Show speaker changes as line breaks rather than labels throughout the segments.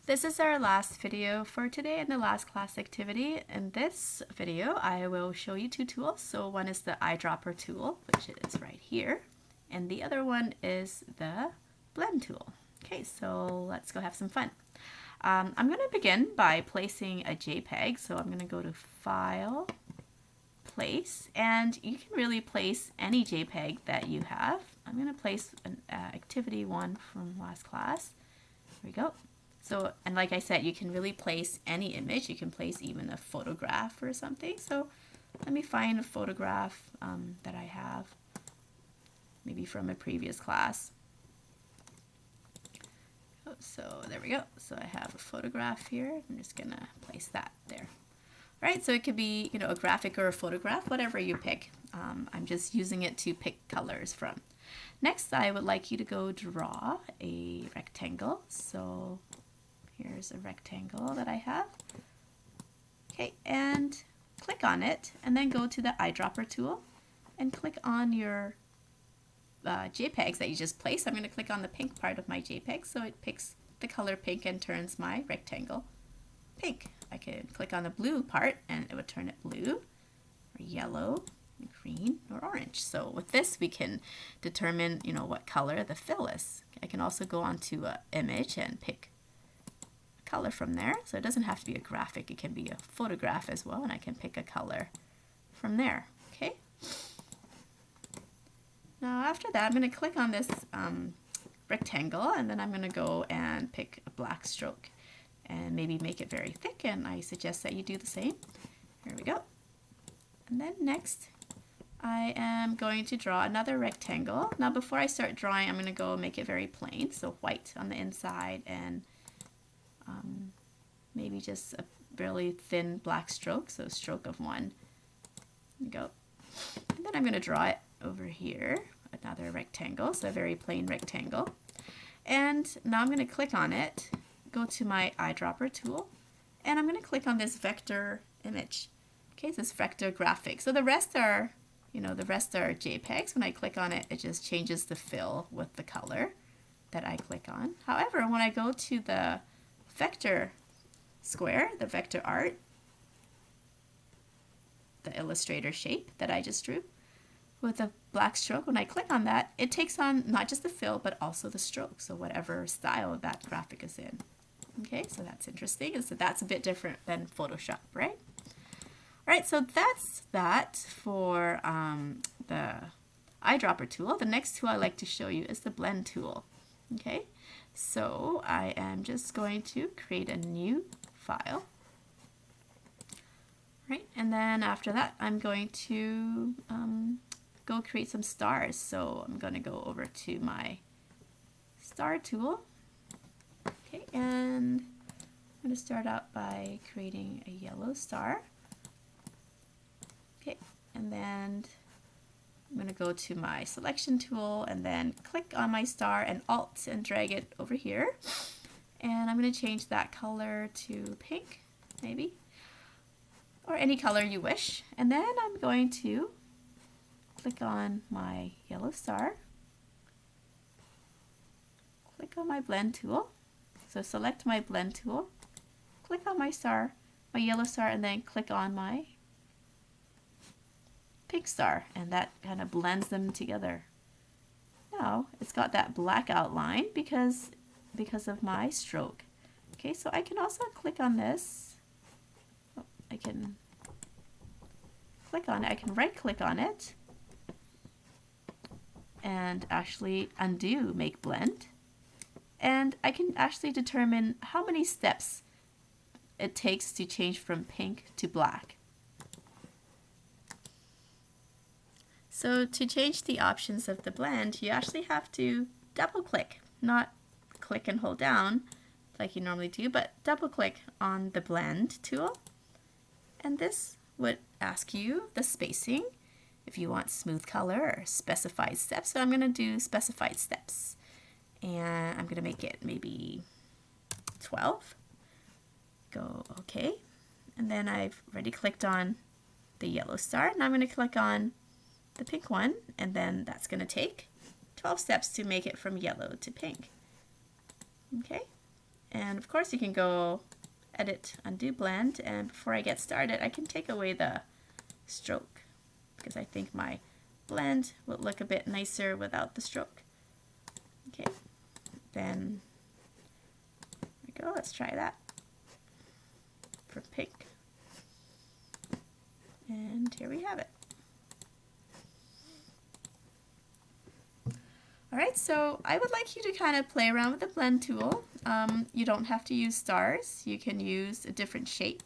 This is our last video for today and the last class activity. In this video, I will show you two tools. So one is the eyedropper tool, which is right here, and the other one is the blend tool. Okay, so let's go have some fun. I'm going to begin by placing a JPEG. So I'm going to go to File, Place, and you can really place any JPEG that you have. I'm going to place an activity one from last class. Here we go. So, and like I said, you can really place any image. You can place even a photograph or something. So let me find a photograph that I have, maybe from a previous class. Oh, so there we go. So I have a photograph here. I'm just gonna place that there. All right, so it could be, a graphic or a photograph, whatever you pick. I'm just using it to pick colors from. Next, I would like you to go draw a rectangle. So here's a rectangle that I have. Okay, and click on it, and then go to the eyedropper tool and click on your JPEGs that you just placed. I'm going to click on the pink part of my JPEG, so it picks the color pink and turns my rectangle pink. I could click on the blue part and it would turn it blue, or yellow, green, or orange. So with this we can determine what color the fill is. I can also go onto an image and pick a color from there. So it doesn't have to be a graphic, it can be a photograph as well, and I can pick a color from there. Okay. Now after that, I'm going to click on this rectangle, and then I'm going to go and pick a black stroke and maybe make it very thick, and I suggest that you do the same. Here we go. And then next, I am going to draw another rectangle. Now before I start drawing, I'm going to go make it very plain, so white on the inside and maybe just a really thin black stroke, so a stroke of one. There we go. And then I'm going to draw it over here, another rectangle, so a very plain rectangle. And now I'm going to click on it, go to my eyedropper tool, and I'm going to click on this vector image. Okay, this vector graphic. So the rest are, the rest are JPEGs. When I click on it, it just changes the fill with the color that I click on. However, when I go to the vector square, the vector art, the Illustrator shape that I just drew with a black stroke, when I click on that, it takes on not just the fill, but also the stroke. So whatever style that graphic is in. Okay, so that's interesting. And so that's a bit different than Photoshop, right? All right, so that's that for the eyedropper tool. The next tool I like to show you is the blend tool. Okay, so I am just going to create a new file. Right, and then after that, I'm going to go create some stars. So I'm going to go over to my star tool. Okay, and I'm going to start out by creating a yellow star. Okay, and then I'm going to go to my selection tool and then click on my star and Alt and drag it over here. And I'm going to change that color to pink, maybe, or any color you wish. And then I'm going to click on my yellow star, click on my blend tool. So select my blend tool, click on my star, my yellow star, and then click on my pink star, and that kind of blends them together. Now it's got that black outline because of my stroke. Okay, so I can also click on this. Oh, I can click on it. I can right click on it and actually undo make blend. And I can actually determine how many steps it takes to change from pink to black. So to change the options of the blend, you actually have to double click, not click and hold down like you normally do, but double click on the blend tool. And this would ask you the spacing, if you want smooth color or specified steps. So I'm going to do specified steps. And I'm going to make it maybe 12. Go OK. And then I've already clicked on the yellow star. Now I'm going to click on the pink one, and then that's going to take 12 steps to make it from yellow to pink. Okay. And of course you can go edit, undo blend, and before I get started I can take away the stroke because I think my blend will look a bit nicer without the stroke. Okay, then there we go, let's try that for pink. And here we have it. Alright, so I would like you to kind of play around with the blend tool. You don't have to use stars, you can use a different shape.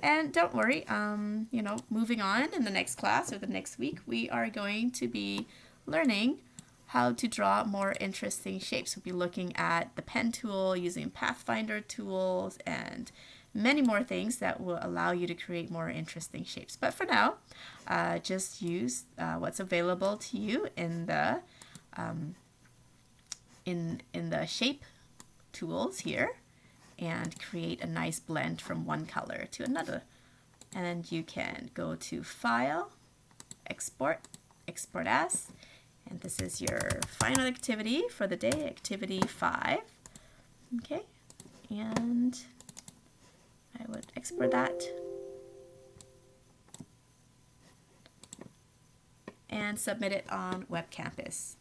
And don't worry, you know, moving on in the next class or the next week, we are going to be learning how to draw more interesting shapes. We'll be looking at the pen tool, using Pathfinder tools, and many more things that will allow you to create more interesting shapes. But for now, just use what's available to you in the shape tools here and create a nice blend from one color to another. And you can go to File, Export, Export As, and this is your final activity for the day, activity 5. Okay, and I would export that and submit it on Web Campus.